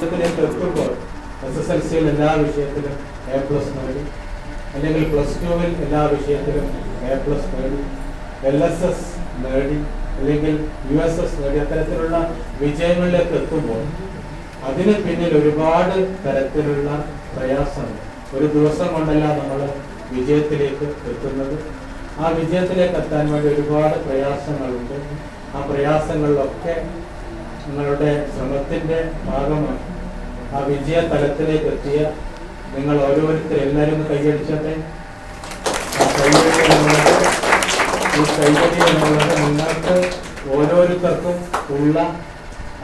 ഇതിലേക്ക് എത്തുമ്പോൾ SSLC-യിൽ എല്ലാ വിഷയത്തിലും A+ നേടി, അല്ലെങ്കിൽ +2-വിൽ എല്ലാ വിഷയത്തിലും A+ നേടി, LSS നേടി, അല്ലെങ്കിൽ USS നേടി, അത്തരത്തിലുള്ള വിജയങ്ങളിലേക്ക് എത്തുമ്പോൾ അതിന് പിന്നിൽ ഒരുപാട് തരത്തിലുള്ള പ്രയാസങ്ങൾ. ഒരു ദിവസം കൊണ്ടല്ല നമ്മൾ വിജയത്തിലേക്ക് എത്തുന്നത്. ആ വിജയത്തിലേക്ക് എത്താൻ വേണ്ടി ഒരുപാട് പ്രയാസങ്ങളുണ്ട്. ആ പ്രയാസങ്ങളിലൊക്കെ നിങ്ങളുടെ ശ്രമത്തിൻ്റെ ഭാഗമായി ആ വിജയ തലത്തിലേക്ക് എത്തിയ നിങ്ങൾ ഓരോരുത്തരും എല്ലാവരും ഒന്ന് കൈയടിച്ചട്ടെ. ആ കൈയടി എന്നുള്ളത്, ഈ കൈയടി എന്നുള്ളത് നിങ്ങൾക്ക് ഓരോരുത്തർക്കും ഉള്ള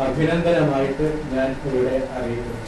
അഭിനന്ദനമായിട്ട് ഞാൻ ഇവിടെ അറിയിക്കുന്നു.